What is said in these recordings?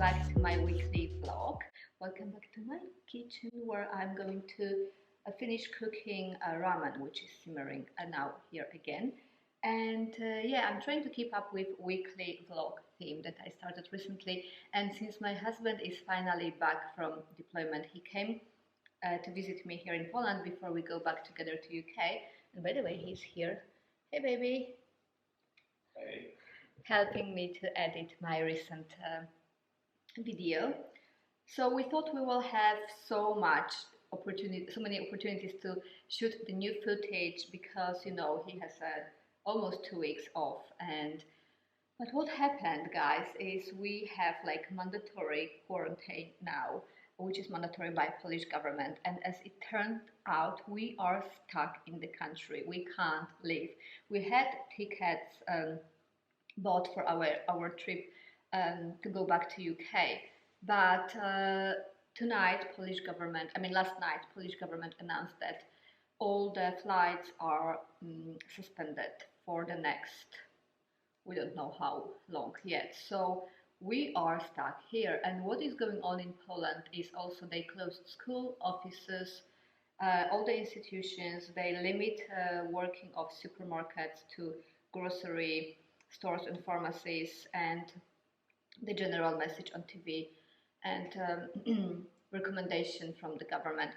back to my weekly vlog. Welcome back to my kitchen where I'm going to finish cooking ramen, which is simmering now here again. And yeah, I'm trying to keep up with weekly vlog theme that I started recently. And since my husband is finally back from deployment, he came to visit me here in Poland before we go back together to UK. And by the way, he's here. Hey baby. Hey. Helping me to edit my recent video. So we thought we will have so many opportunities to shoot the new footage because, you know, he has almost 2 weeks off. But what happened, guys, is we have like mandatory quarantine now, which is mandatory by Polish government, and as it turned out, we are stuck in the country. We can't leave. We had tickets bought for our trip to go back to UK, but last night Polish government announced that all the flights are suspended for the next, we don't know how long yet. So we are stuck here, and what is going on in Poland is also they closed school, offices, all the institutions. They limit working of supermarkets to grocery stores and pharmacies, and the general message on TV and recommendation from the government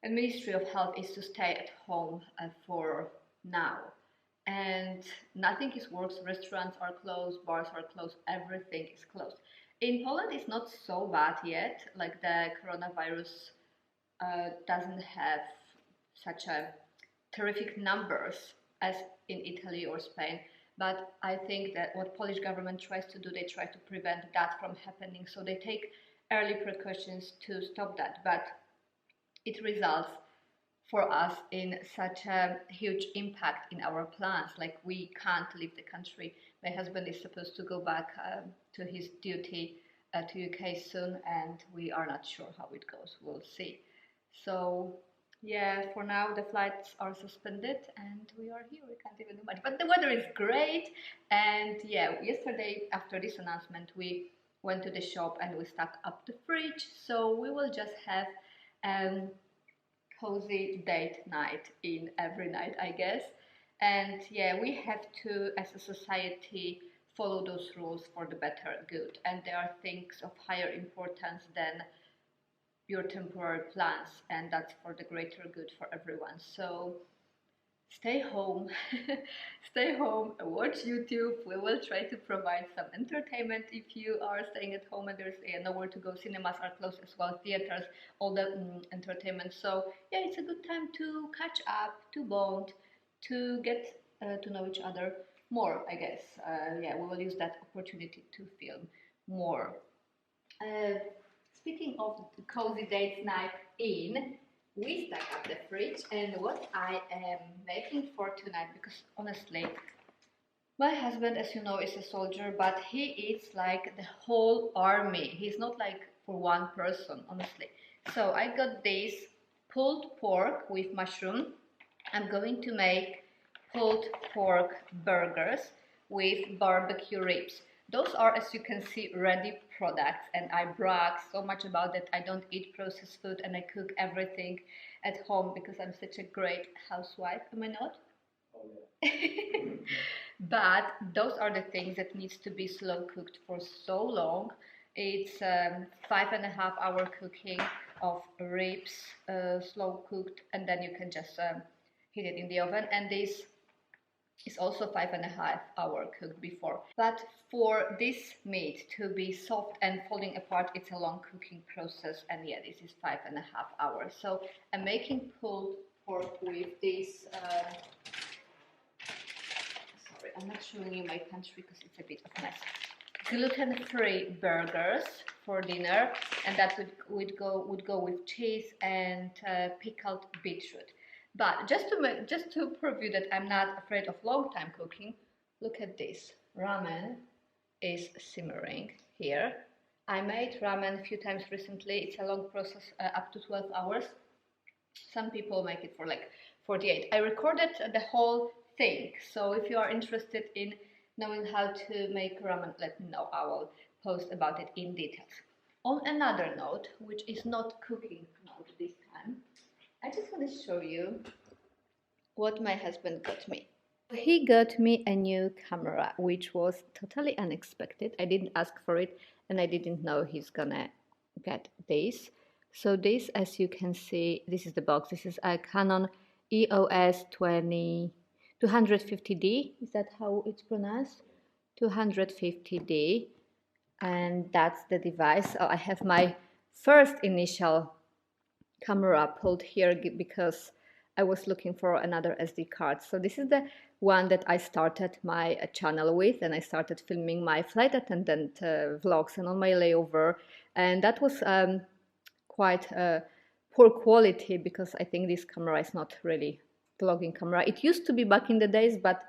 and Ministry of Health is to stay at home for now. And nothing is worse. Restaurants are closed, bars are closed, everything is closed. In Poland it's not so bad yet, like the coronavirus doesn't have such a terrific numbers as in Italy or Spain. But I think that what Polish government tries to do, they try to prevent that from happening. So they take early precautions to stop that. But it results for us in such a huge impact in our plans. Like, we can't leave the country. My husband is supposed to go back to his duty to UK soon, and we are not sure how it goes. We'll see. So yeah, for now the flights are suspended and we are here. We can't even do much, but the weather is great. And yeah, yesterday after this announcement we went to the shop and we stocked up the fridge, so we will just have cozy date night in every night, I guess. And yeah, we have to, as a society, follow those rules for the better good, and there are things of higher importance than your temporary plans, and that's for the greater good for everyone. So stay home, stay home, watch YouTube. We will try to provide some entertainment if you are staying at home and there's nowhere to go. Cinemas are closed as well, theaters, all the entertainment. So yeah, it's a good time to catch up, to bond, to get to know each other more, I guess. Yeah, we will use that opportunity to film more. Speaking of the cozy date night in, we stack up the fridge, and what I am making for tonight, because honestly, my husband, as you know, is a soldier, but he eats like the whole army. He's not like for one person, honestly. So I got this pulled pork with mushroom. I'm going to make pulled pork burgers with barbecue ribs. Those are, as you can see, ready products, and I brag so much about that. I don't eat processed food and I cook everything at home because I'm such a great housewife, am I not? Oh, yeah. But those are the things that needs to be slow cooked for so long. It's 5.5 hour cooking of ribs, slow cooked, and then you can just heat it in the oven. And this is also 5.5 hour cooked before. But for this meat to be soft and falling apart, it's a long cooking process, and yeah, this is 5.5 hours. So I'm making pulled pork with this sorry, I'm not showing you my pantry because it's a bit of a mess. Gluten-free burgers for dinner, and that would go with cheese and pickled beetroot. But just to prove you that I'm not afraid of long time cooking, look at this. Ramen is simmering here. I made ramen a few times recently. It's a long process, up to 12 hours. Some people make it for like 48. I recorded the whole thing, so if you are interested in knowing how to make ramen, let me know. I will post about it in details. On another note, which is not cooking mode this time, I just want to show you what my husband got me. He got me a new camera, which was totally unexpected. I didn't ask for it, and I didn't know he's gonna get this. So this, as you can see, this is the box. This is a Canon EOS 250D. Is that how it's pronounced? 250D. And that's the device. I have my first initial camera pulled here because I was looking for another SD card. So this is the one that I started my channel with, and I started filming my flight attendant vlogs and on my layover, and that was quite poor quality because I think this camera is not really vlogging camera. It used to be back in the days, but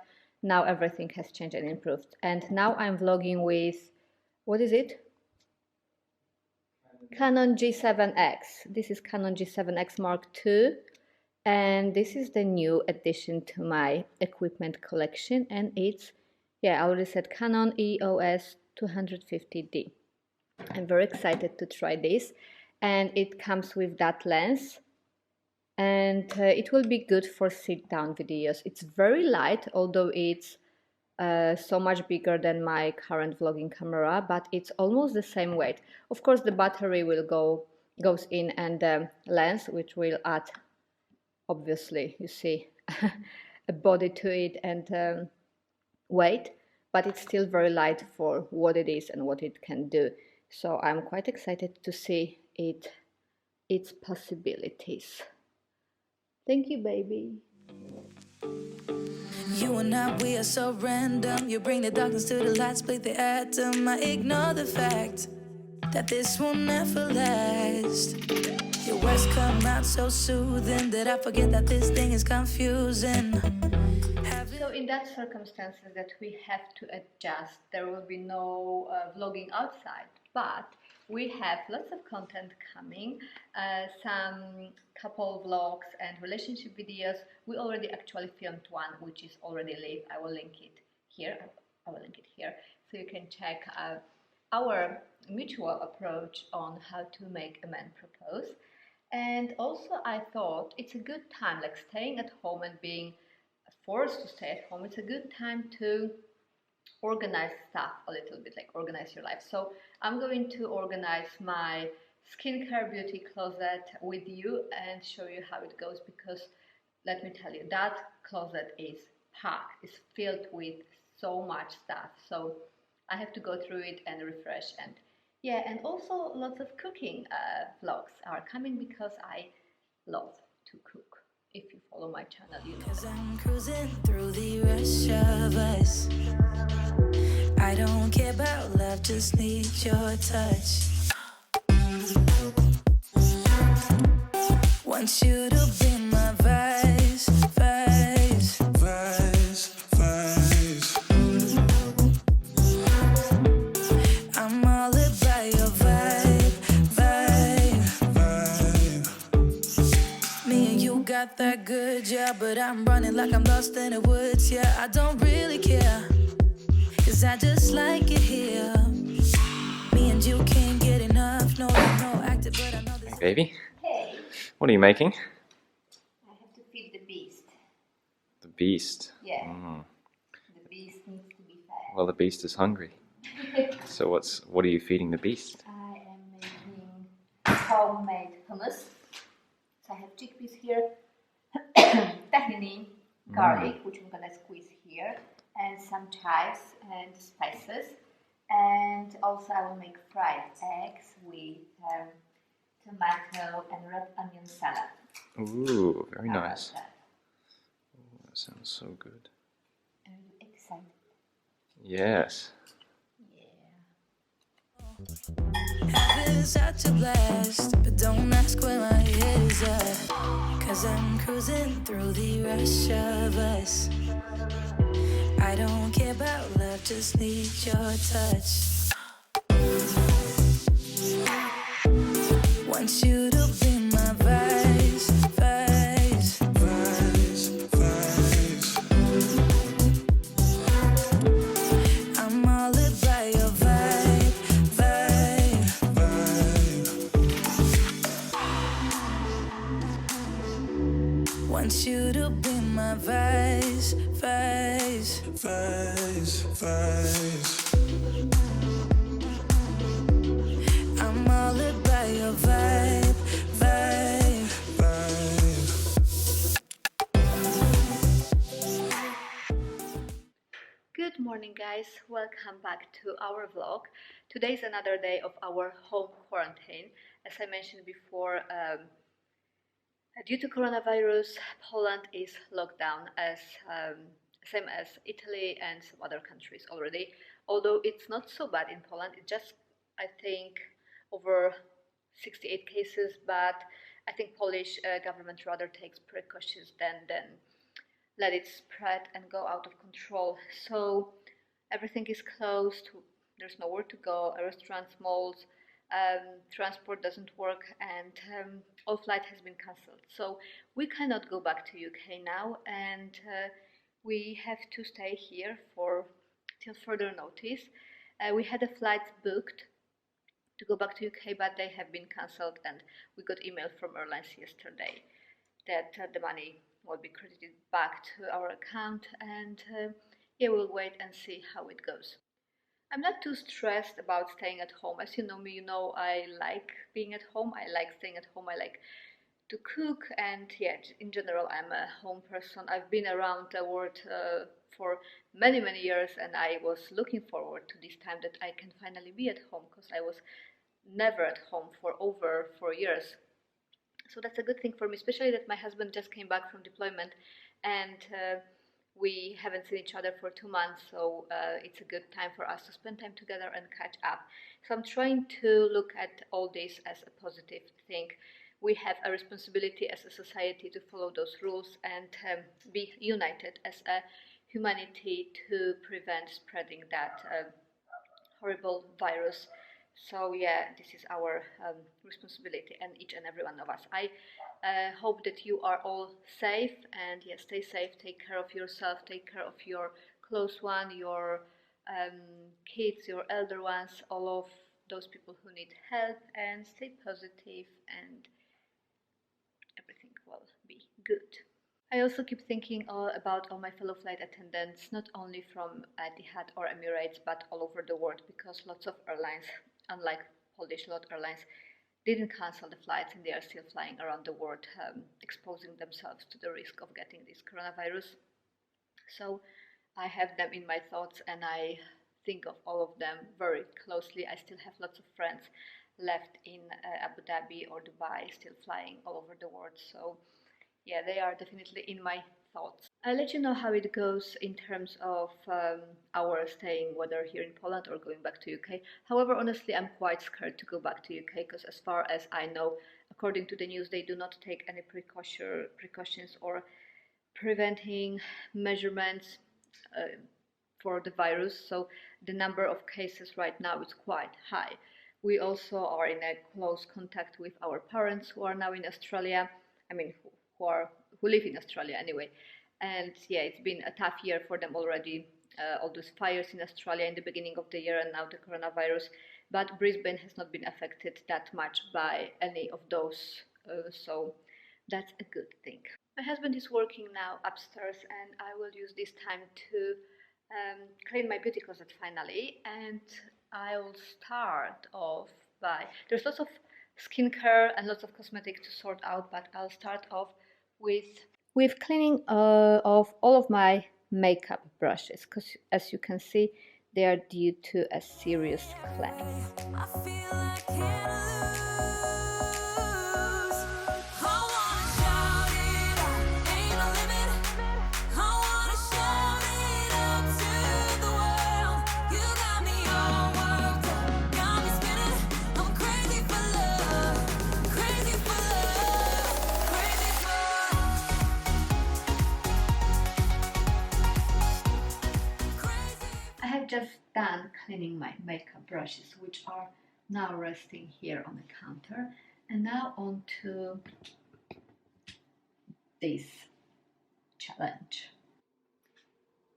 now everything has changed and improved. And now I'm vlogging with, what is it? Canon G7X. This is Canon G7X Mark II, and this is the new addition to my equipment collection, and it's, yeah, I already said Canon EOS 250D. I'm very excited to try this, and it comes with that lens, and it will be good for sit-down videos. It's very light, although it's so much bigger than my current vlogging camera, but it's almost the same weight. Of course, the battery will goes in, and the lens, which will add, obviously, you see, a body to it and weight, but it's still very light for what it is and what it can do. So I'm quite excited to see its possibilities. Thank you, baby. You and I, we are so random. You bring the darkness to the light, split the atom. I ignore the fact that this will never last. Your words come out so soothing that I forget that this thing is confusing. So in that circumstances that we have to adjust, there will be no vlogging outside, but we have lots of content coming, some couple vlogs and relationship videos. We already actually filmed one, which is already live. I will link it here. So you can check our mutual approach on how to make a man propose. And also I thought it's a good time, like staying at home and being forced to stay at home, it's a good time to organize stuff a little bit, like organize your life. So I'm going to organize my skincare beauty closet with you and show you how it goes, because let me tell you, that closet is packed, it's filled with so much stuff. So I have to go through it and refresh, and yeah, and also lots of cooking vlogs are coming because I love to cook. If you follow my channel, you know that. 'Cause I'm cruising through the rush of us. I don't care about love, just need your touch. Want you to be my vice, vice, vice, vice. I'm all about your vibe, vibe, vibe. Me and you got that good, yeah, but I'm running like I'm lost in the woods, yeah. I don't really care, 'cause I just like it here. Me and you can't get enough, no, active, but I know this. Hey, baby. Hey, What are you making? I have to feed the beast. The beast. Yeah, Mm. the beast needs to be fed. Well, the beast is hungry. So what are you feeding the beast? I am making homemade hummus. So I have chickpeas here, tahini, garlic, which I'm gonna squeeze here, and some chives and spices. And also I will make fried eggs with tomato and red onion salad. Ooh, very How about nice. that? Ooh, that sounds so good. Are you excited? Yes. Having such a blast, but don't ask where my head is at. 'Cause I'm cruising through the rush of us. I don't care about love, just need your touch. Want you to be my vice, vice, vice, vice. I'm all about your vibe, my vibes, vibes, vibes, vibes. I'm all about your vibe, vibe, vibe. Good morning, guys. Welcome back to our vlog. Today is another day of our home quarantine. As I mentioned before, due to coronavirus, Poland is locked down as same as Italy and some other countries already. Although it's not so bad in Poland, it's just, I think, over 68 cases, but I think Polish government rather takes precautions than let it spread and go out of control. So everything is closed, there's nowhere to go, restaurants, malls, transport doesn't work, and all flight has been cancelled. So we cannot go back to UK now, and we have to stay here till further notice. We had a flight booked to go back to UK, but they have been cancelled, and we got email from airlines yesterday that the money will be credited back to our account, and yeah, we'll wait and see how it goes. I'm not too stressed about staying at home. As you know me, you know I like being at home. I like staying at home. I like to cook, and yeah, in general, I'm a home person. I've been around the world for many years, and I was looking forward to this time that I can finally be at home, because I was never at home for over 4 years. So that's a good thing for me, especially that my husband just came back from deployment, and we haven't seen each other for 2 months, so it's a good time for us to spend time together and catch up. So I'm trying to look at all this as a positive thing. We have a responsibility as a society to follow those rules and be united as a humanity to prevent spreading that horrible virus. So yeah, this is our responsibility, and each and every one of us. I hope that you are all safe, and yeah, stay safe, take care of yourself, take care of your close one, your kids, your elder ones, all of those people who need help, and stay positive, and everything will be good. I also keep thinking about all my fellow flight attendants, not only from Etihad or Emirates, but all over the world, because lots of airlines, unlike Polish lot airlines, didn't cancel the flights, and they are still flying around the world, exposing themselves to the risk of getting this coronavirus. So I have them in my thoughts, and I think of all of them very closely. I still have lots of friends left in Abu Dhabi or Dubai, still flying all over the world. So yeah, they are definitely in my thoughts. I'll let you know how it goes in terms of our staying, whether here in Poland or going back to UK. However, honestly, I'm quite scared to go back to UK, because as far as I know, according to the news, they do not take any precautions or preventing measurements for the virus. So the number of cases right now is quite high. We also are in a close contact with our parents who are now in Australia. I mean, who live in Australia anyway. And yeah, it's been a tough year for them already. All those fires in Australia in the beginning of the year, and now the coronavirus. But Brisbane has not been affected that much by any of those, so that's a good thing. My husband is working now upstairs, and I will use this time to clean my beauty closet finally. And I'll start off by, there's lots of skincare and lots of cosmetics to sort out, but I'll start off with cleaning of all of my makeup brushes, because as you can see, they are due to a serious cleanse. I feel I can't lose. I wanna shout it out, ain't no limit. I wanna shout it out to the world. You got me all worked up, got me spinning. I'm crazy for love, crazy for love, crazy for I have just done cleaning my makeup brushes, which are now resting here on the counter, and now on to this challenge.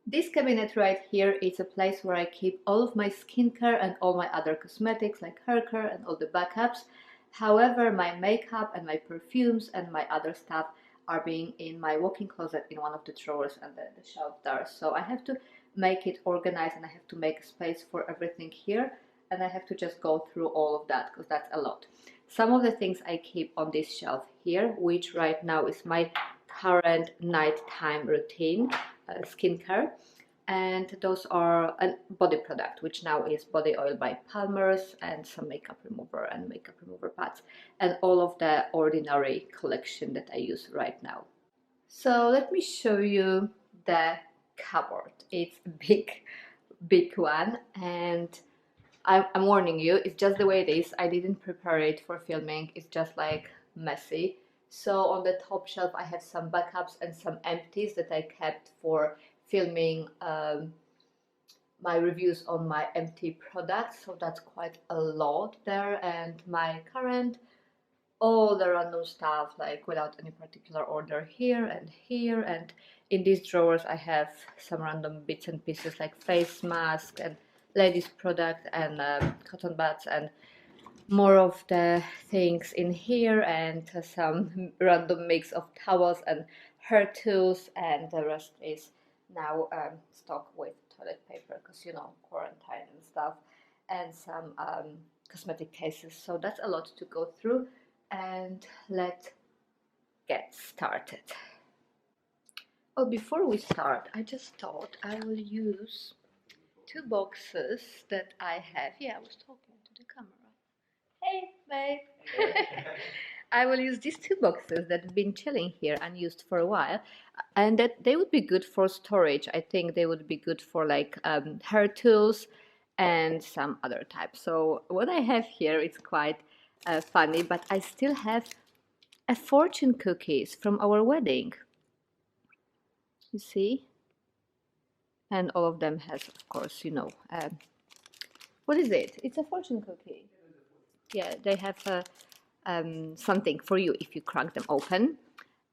This cabinet right here is a place where I keep all of my skincare and all my other cosmetics like hair care and all the backups. However, my makeup and my perfumes and my other stuff are being in my walk-in closet in one of the drawers and the shelf there. So I have to make it organized, and I have to make space for everything here, and I have to just go through all of that because that's a lot. Some of the things I keep on this shelf here, which right now is my current nighttime routine, skincare, and those are a body product, which now is body oil by Palmer's, and some makeup remover and makeup remover pads, and all of the Ordinary collection that I use right now. So let me show you the cupboard. It's a big one, and I'm warning you, it's just the way it is. I didn't prepare it for filming. It's just like messy. So on the top shelf I have some backups and some empties that I kept for filming my reviews on my empty products. So that's quite a lot there, and my current, all the random stuff, like without any particular order, here and here. And in these drawers I have some random bits and pieces like face mask and ladies product and cotton buds, and more of the things in here, and some random mix of towels and hair tools, and the rest is now stocked with toilet paper because, you know, quarantine and stuff, and some cosmetic cases. So that's a lot to go through, and let's get started. Oh, before we start, I just thought I will use two boxes that I have. Yeah, I was talking to the camera. Hey, babe. I will use these two boxes that have been chilling here unused for a while, and that they would be good for storage. I think they would be good for like hair tools and some other type. So what I have here is quite funny, but I still have a fortune cookies from our wedding. You see? And all of them has, of course, you know, what is it? It's a fortune cookie. Yeah, they have something for you if you crack them open.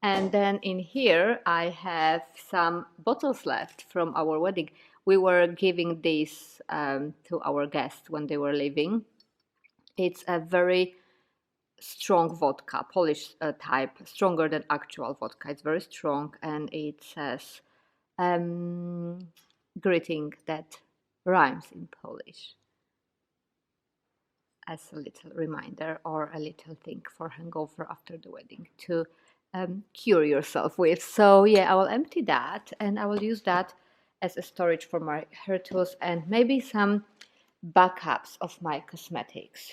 And then in here I have some bottles left from our wedding. We were giving these to our guests when they were leaving. It's a very strong vodka, Polish type, stronger than actual vodka. It's very strong, and it says greeting that rhymes in Polish, as a little reminder or a little thing for hangover after the wedding to cure yourself with. So yeah, I will empty that, and I will use that as a storage for my hair tools and maybe some backups of my cosmetics.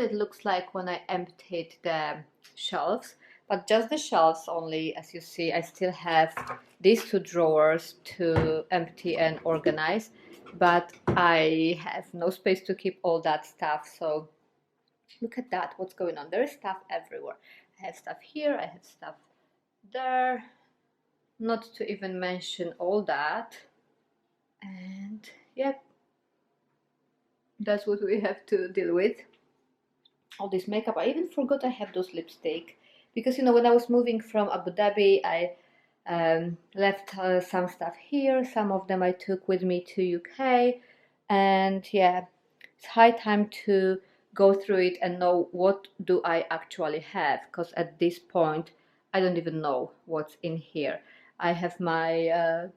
It looks like when I emptied the shelves, but just the shelves only. As you see, I still have these two drawers to empty and organize, but I have no space to keep all that stuff. So look at that, what's going on. There is stuff everywhere. I have stuff here, I have stuff there, not to even mention all that. And yep, that's what we have to deal with. All this makeup. I even forgot I have those lipstick, because, you know, when I was moving from Abu Dhabi, I left some stuff here. Some of them I took with me to UK, and yeah, it's high time to go through it and know what do I actually have, because at this point I don't even know what's in here. I have my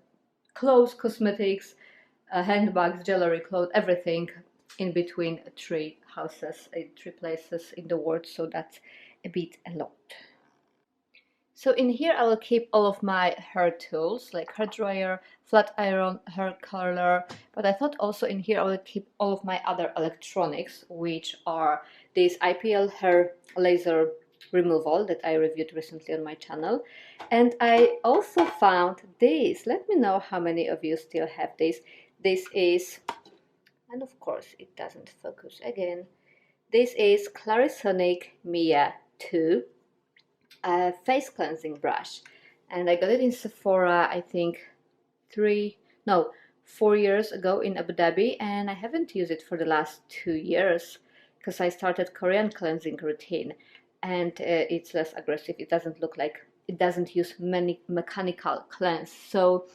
clothes, cosmetics, handbags, jewelry, clothes, everything in between three houses, in three places in the world, so that's a lot. So in here I will keep all of my hair tools, like hair dryer, flat iron, hair curler, but I thought also in here I will keep all of my other electronics, which are this IPL hair laser removal that I reviewed recently on my channel. And I also found this. Let me know how many of you still have this. This is, and of course it doesn't focus again, this is Clarisonic Mia 2 face cleansing brush, and I got it in Sephora, I think 4 years ago in Abu Dhabi, and I haven't used it for the last 2 years because I started Korean cleansing routine, and it's less aggressive. It doesn't look like, it doesn't use many mechanical cleanse. So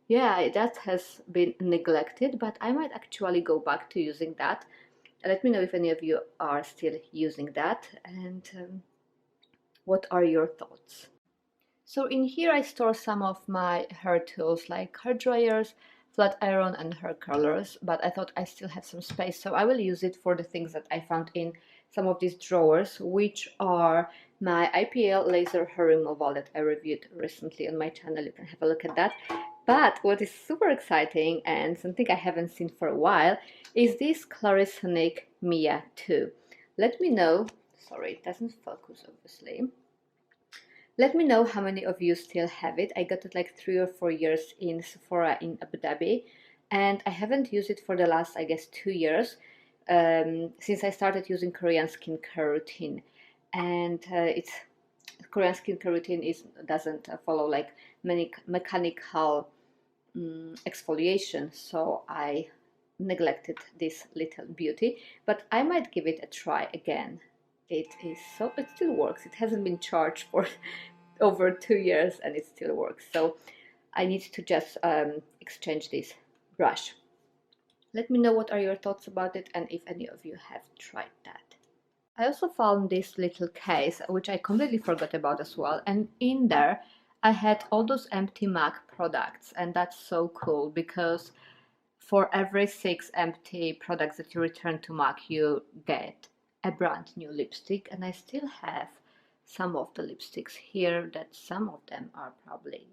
yeah, that has been neglected, but I might actually go back to using that. Let me know if any of you are still using that, and what are your thoughts. So in here I store some of my hair tools like hair dryers, flat iron and hair curlers, but I thought I still have some space, so I will use it for the things that I found in some of these drawers, which are my IPL laser hair removal that I reviewed recently on my channel. You can have a look at that. But what is super exciting and something I haven't seen for a while is this Clarisonic Mia 2. Let me know, sorry, it doesn't focus obviously. Let me know how many of you still have it. I got it like 3 or 4 years in Sephora in Abu Dhabi, and I haven't used it for the last, I guess, 2 years since I started using Korean skincare routine. And it's Korean skincare routine doesn't follow like many mechanical exfoliation, so I neglected this little beauty, but I might give it a try again. It still works. It hasn't been charged for over 2 years and it still works. So I need to just exchange this brush. Let me know what are your thoughts about it and if any of you have tried that. I also found this little case, which I completely forgot about as well, and in there I had all those empty MAC products, and that's so cool because for every 6 empty products that you return to MAC, you get a brand new lipstick, and I still have some of the lipsticks here that some of them are probably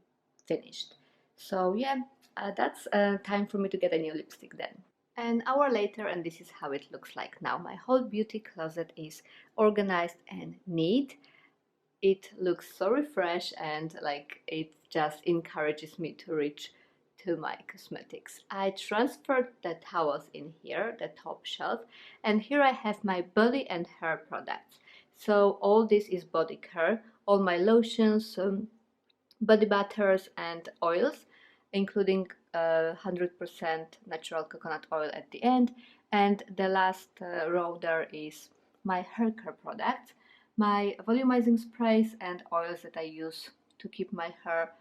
finished. So yeah, that's time for me to get a new lipstick then. An hour later, and this is how it looks like now. My whole beauty closet is organized and neat. It looks so refreshed, and like it just encourages me to reach to my cosmetics. I transferred the towels in here, the top shelf, and here I have my body and hair products. So all this is body care, all my lotions, body butters and oils, including 100% natural coconut oil at the end, and the last row there is my hair care products, my volumizing sprays and oils that I use to keep my hair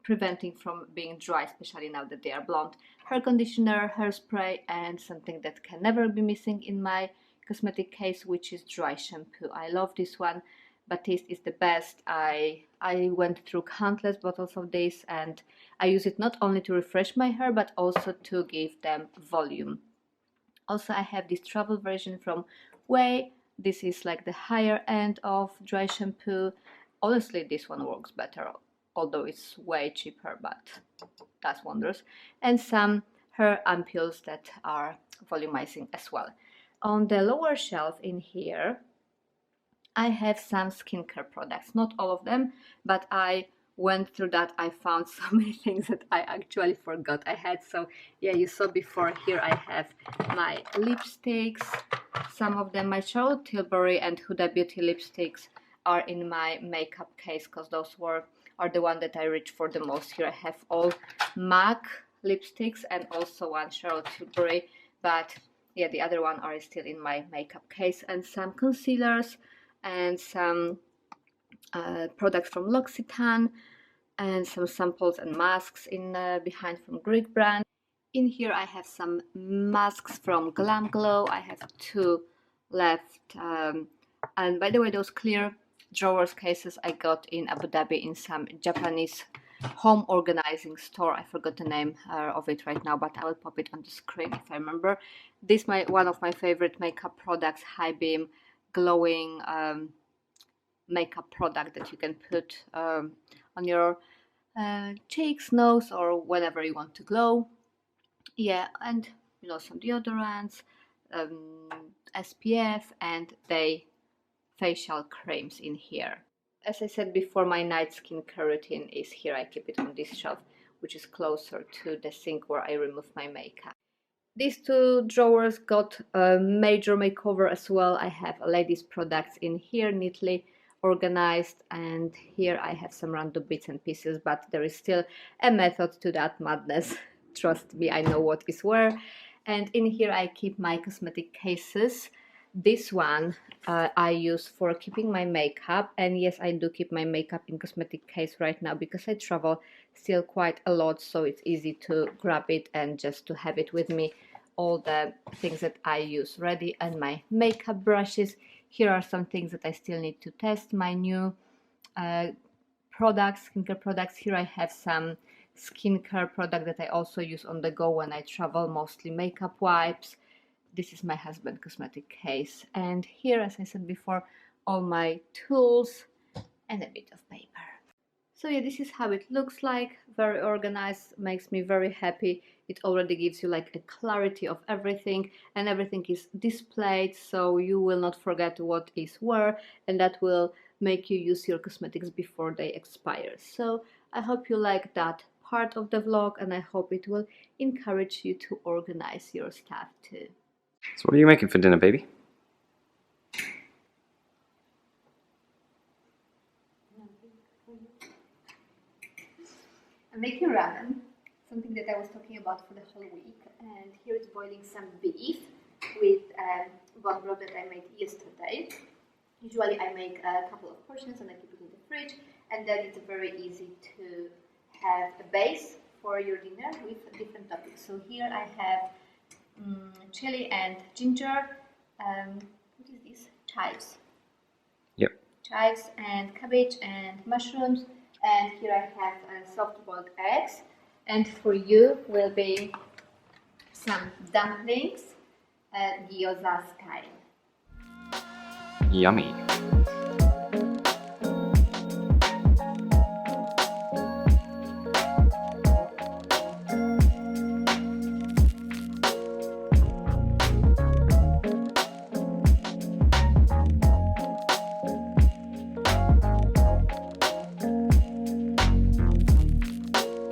preventing from being dry, especially now that they are blonde, hair conditioner, hairspray, and something that can never be missing in my cosmetic case, which is dry shampoo. I love this one. Batiste is the best. I went through countless bottles of this, and I use it not only to refresh my hair but also to give them volume. Also, I have this travel version from VOGUE. This is like the higher end of dry shampoo. Honestly, this one works better, although it's way cheaper, but does wonders. And some hair ampules that are volumizing as well. On the lower shelf in here, I have some skincare products, not all of them, but I went through that. I found so many things that I actually forgot I had. So yeah, you saw before, here I have my lipsticks, some of them, my Charlotte Tilbury and Huda Beauty lipsticks are in my makeup case because those are the one that I reach for the most. Here I have all MAC lipsticks and also one Charlotte Tilbury, but yeah, the other one are still in my makeup case, and some concealers and some products from L'Occitane and some samples and masks in behind from Greek brand. In here I have some masks from Glam Glow. I have 2 left, and by the way, those clear drawers cases I got in Abu Dhabi in some Japanese home organizing store. I forgot the name of it right now, but I will pop it on the screen if I remember. This is one of my favorite makeup products, high beam glowing makeup product that you can put on your cheeks, nose, or whenever you want to glow. Yeah, and you know, some deodorants, SPF, and they facial creams in here. As I said before, my night skincare routine is here. I keep it on this shelf, which is closer to the sink where I remove my makeup. These 2 drawers got a major makeover as well. I have ladies products in here, neatly organized, and here I have some random bits and pieces, but there is still a method to that madness. Trust me, I know what is where. And in here I keep my cosmetic cases. This one I use for keeping my makeup, and yes, I do keep my makeup in cosmetic case right now because I travel still quite a lot, so it's easy to grab it and just to have it with me, all the things that I use ready, and my makeup brushes. Here are some things that I still need to test, my new products, skincare products. Here I have some skincare product that I also use on the go when I travel, mostly makeup wipes. This is my husband cosmetic case, and here, as I said before, all my tools and a bit of paper. So yeah, this is how it looks like. Very organized, makes me very happy. It already gives you like a clarity of everything, and everything is displayed, so you will not forget what is where, and that will make you use your cosmetics before they expire. So I hope you like that part of the vlog, and I hope it will encourage you to organize your stuff too. So what are you making for dinner, baby? I'm making ramen, something that I was talking about for the whole week. And here is boiling some beef with one broth that I made yesterday. Usually I make a couple of portions and I keep it in the fridge, and then it's very easy to have a base for your dinner with different toppings. So here I have chili and ginger, what is this? Chives. Yep. Chives and cabbage and mushrooms, and here I have soft boiled eggs, and for you will be some dumplings, gyoza style. Yummy.